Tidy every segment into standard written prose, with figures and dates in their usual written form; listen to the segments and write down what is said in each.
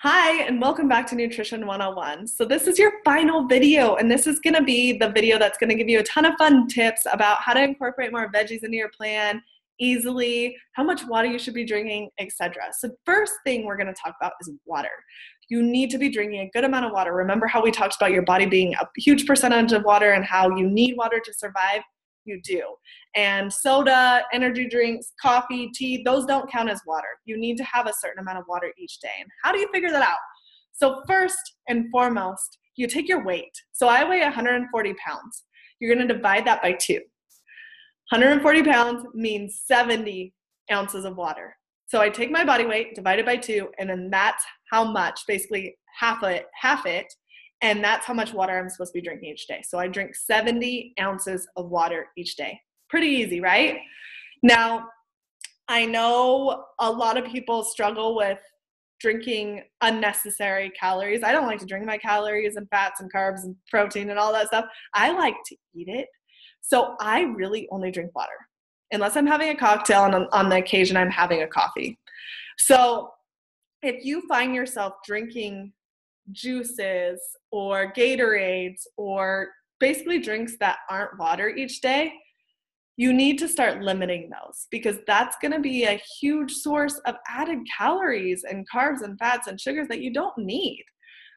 Hi, and welcome back to Nutrition 101. So this is your final video, and this is going to be the video that's going to give you a ton of fun tips about how to incorporate more veggies into your plan easily, how much water you should be drinking, etc. So first thing we're going to talk about is water. You need to be drinking a good amount of water. Remember how we talked about your body being a huge percentage of water and how you need water to survive? You do. And soda, energy drinks, coffee, tea, those don't count as water. You need to have a certain amount of water each day. And how do you figure that out? So first and foremost, you take your weight. So I weigh 140 pounds. You're going to divide that by 2. 140 pounds means 70 ounces of water. So I take my body weight, divide it by 2, and then that's how much, basically half it, and that's how much water I'm supposed to be drinking each day. So I drink 70 ounces of water each day. Pretty easy, right? Now, I know a lot of people struggle with drinking unnecessary calories. I don't like to drink my calories and fats and carbs and protein and all that stuff. I like to eat it. So I really only drink water, unless I'm having a cocktail and on the occasion I'm having a coffee. So if you find yourself drinking juices or Gatorades or basically drinks that aren't water each day, you need to start limiting those, because that's going to be a huge source of added calories and carbs and fats and sugars that you don't need.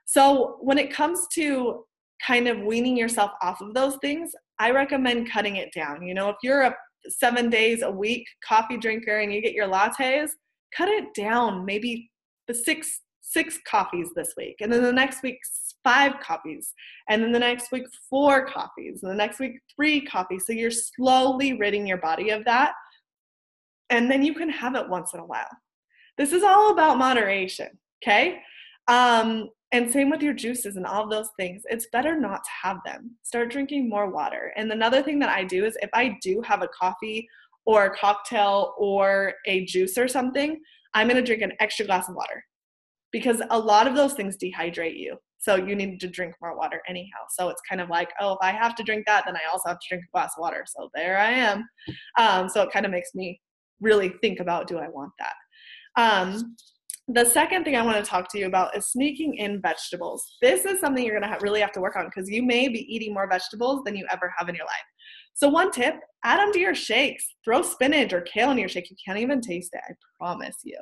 So when it comes to kind of weaning yourself off of those things, I recommend cutting it down. You know, if you're a 7 days a week coffee drinker and you get your lattes, cut it down, maybe the six coffees this week, and then the next week 5 coffees, and then the next week 4 coffees, and the next week 3 coffees. So you're slowly ridding your body of that, and then you can have it once in a while. This is all about moderation, okay? And same with your juices and all of those things. It's better not to have them. Start drinking more water. And another thing that I do is if I do have a coffee or a cocktail or a juice or something, I'm going to drink an extra glass of water, because a lot of those things dehydrate you. So you need to drink more water anyhow. So it's kind of like, oh, if I have to drink that, then I also have to drink a glass of water. So there I am. So it kind of makes me really think about, do I want that? The second thing I want to talk to you about is sneaking in vegetables. This is something you're going to really have to work on, because you may be eating more vegetables than you ever have in your life. So one tip, add them to your shakes. Throw spinach or kale in your shake. You can't even taste it, I promise you.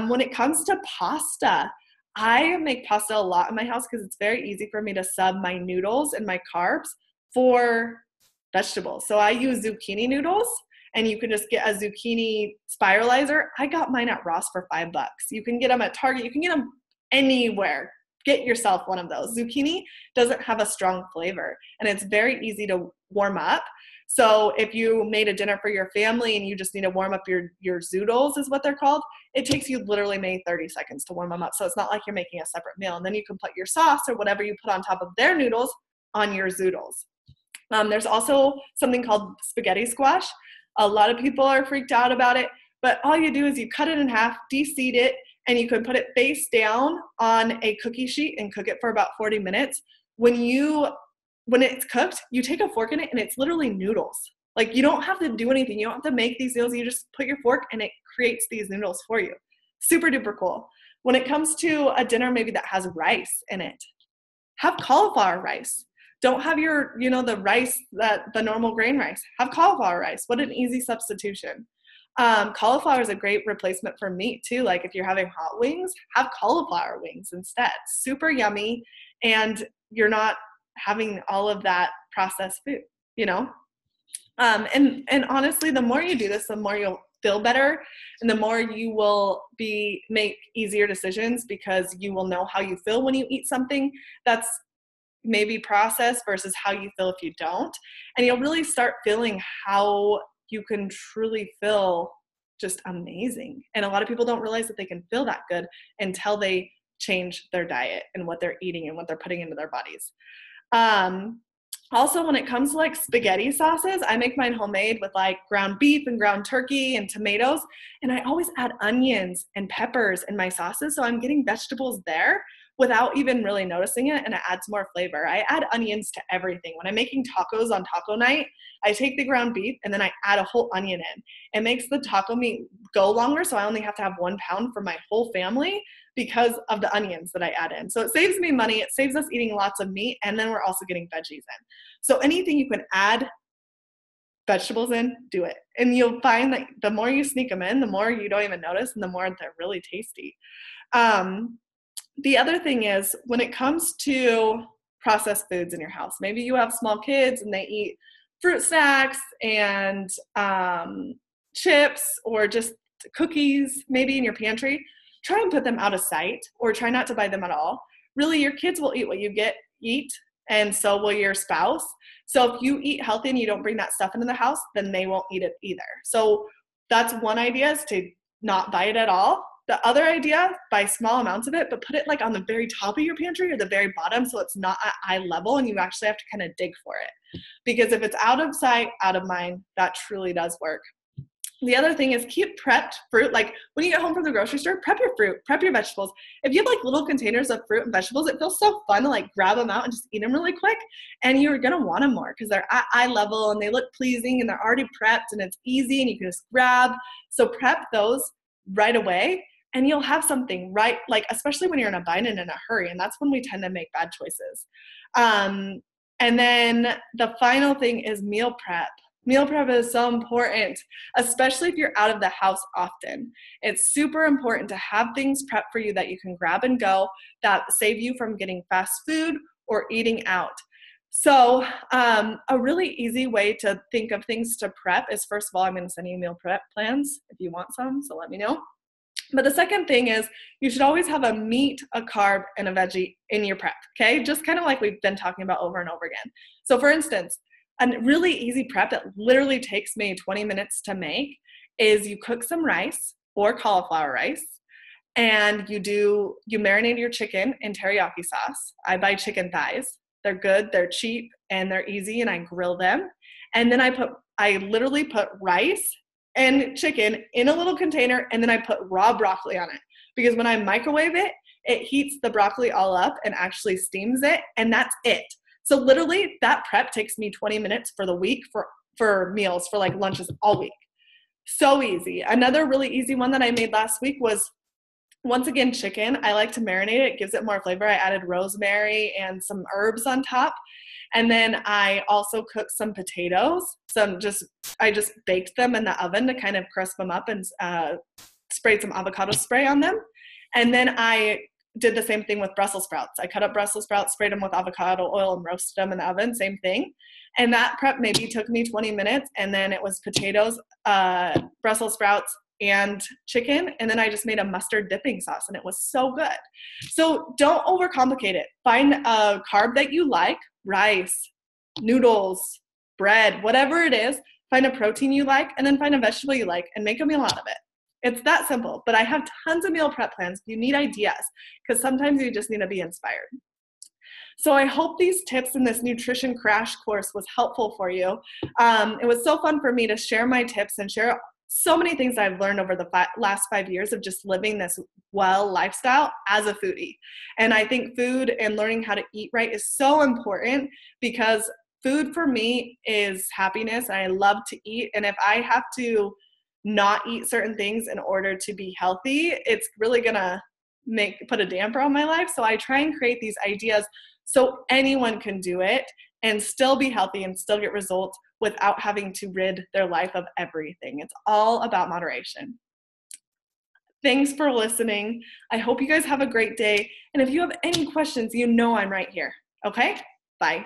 When it comes to pasta, I make pasta a lot in my house because it's very easy for me to sub my noodles and my carbs for vegetables. So I use zucchini noodles, and you can just get a zucchini spiralizer. I got mine at Ross for $5. You can get them at Target. You can get them anywhere. Get yourself one of those. Zucchini doesn't have a strong flavor, and it's very easy to warm up. So if you made a dinner for your family and you just need to warm up your zoodles, is what they're called, it takes you literally maybe 30 seconds to warm them up. So it's not like you're making a separate meal. And then you can put your sauce or whatever you put on top of their noodles on your zoodles. There's also something called spaghetti squash. A lot of people are freaked out about it, but all you do is you cut it in half, de-seed it, and you can put it face down on a cookie sheet and cook it for about 40 minutes. When it's cooked, you take a fork in it and it's literally noodles. Like, you don't have to do anything. You don't have to make these noodles. You just put your fork and it creates these noodles for you. Super duper cool. When it comes to a dinner maybe that has rice in it, have cauliflower rice. Don't have the rice, the normal grain rice. Have cauliflower rice. What an easy substitution. Cauliflower is a great replacement for meat too. Like if you're having hot wings, have cauliflower wings instead. Super yummy, and you're not having all of that processed food, and honestly, the more you do this, the more you'll feel better, and the more you will make easier decisions, because you will know how you feel when you eat something that's maybe processed versus how you feel if you don't. And you'll really start feeling how you can truly feel just amazing. And a lot of people don't realize that they can feel that good until they change their diet and what they're eating and what they're putting into their bodies. Also, when it comes to like spaghetti sauces, I make mine homemade with like ground beef and ground turkey and tomatoes. And I always add onions and peppers in my sauces. So I'm getting vegetables there without even really noticing it, and it adds more flavor. I add onions to everything. When I'm making tacos on taco night, I take the ground beef and then I add a whole onion in. It makes the taco meat go longer, so I only have to have 1 pound for my whole family because of the onions that I add in. So it saves me money, it saves us eating lots of meat, and then we're also getting veggies in. So anything you can add vegetables in, do it. And you'll find that the more you sneak them in, the more you don't even notice and the more they're really tasty. The other thing is when it comes to processed foods in your house, maybe you have small kids and they eat fruit snacks and chips or just cookies maybe in your pantry, try and put them out of sight or try not to buy them at all. Really, your kids will eat what you eat, and so will your spouse. So if you eat healthy and you don't bring that stuff into the house, then they won't eat it either. So that's one idea, is to not buy it at all. The other idea, buy small amounts of it, but put it like on the very top of your pantry or the very bottom so it's not at eye level and you actually have to kind of dig for it. Because if it's out of sight, out of mind, that truly does work. The other thing is keep prepped fruit. Like when you get home from the grocery store, prep your fruit, prep your vegetables. If you have like little containers of fruit and vegetables, it feels so fun to like grab them out and just eat them really quick. And you're going to want them more because they're at eye level and they look pleasing and they're already prepped and it's easy and you can just grab. So prep those right away and you'll have something, right? Like, especially when you're in a bind and in a hurry. And that's when we tend to make bad choices. And then the final thing is meal prep. Meal prep is so important, especially if you're out of the house often. It's super important to have things prepped for you that you can grab and go that save you from getting fast food or eating out. So a really easy way to think of things to prep is, first of all, I'm going to send you meal prep plans if you want some, so let me know. But the second thing is you should always have a meat, a carb, and a veggie in your prep, okay? Just kind of like we've been talking about over and over again. So for instance, a really easy prep that literally takes maybe 20 minutes to make is you cook some rice or cauliflower rice and you marinate your chicken in teriyaki sauce. I buy chicken thighs. They're good, they're cheap, and they're easy, and I grill them. And then I literally put rice and chicken in a little container, and then I put raw broccoli on it. Because when I microwave it, it heats the broccoli all up and actually steams it, and that's it. So literally that prep takes me 20 minutes for the week for meals, for like lunches all week. So easy. Another really easy one that I made last week was, once again, chicken. I like to marinate it. It gives it more flavor. I added rosemary and some herbs on top. And then I also cooked some potatoes. I just baked them in the oven to kind of crisp them up and sprayed some avocado spray on them. And then I did the same thing with Brussels sprouts. I cut up Brussels sprouts, sprayed them with avocado oil, and roasted them in the oven, same thing. And that prep maybe took me 20 minutes, and then it was potatoes, Brussels sprouts, and chicken, and then I just made a mustard dipping sauce, and it was so good. So don't overcomplicate it. Find a carb that you like, rice, noodles, bread, whatever it is. Find a protein you like, and then find a vegetable you like, and make a meal out of it. It's that simple, but I have tons of meal prep plans if you need ideas, because sometimes you just need to be inspired. So I hope these tips in this nutrition crash course was helpful for you. It was so fun for me to share my tips and share so many things I've learned over the last 5 years of just living this well lifestyle as a foodie. And I think food and learning how to eat right is so important, because food for me is happiness. And I love to eat. And if I have to not eat certain things in order to be healthy, it's really gonna put a damper on my life. So I try and create these ideas so anyone can do it and still be healthy and still get results without having to rid their life of everything. It's all about moderation. Thanks for listening. I hope you guys have a great day. And if you have any questions, you know I'm right here. Okay? Bye.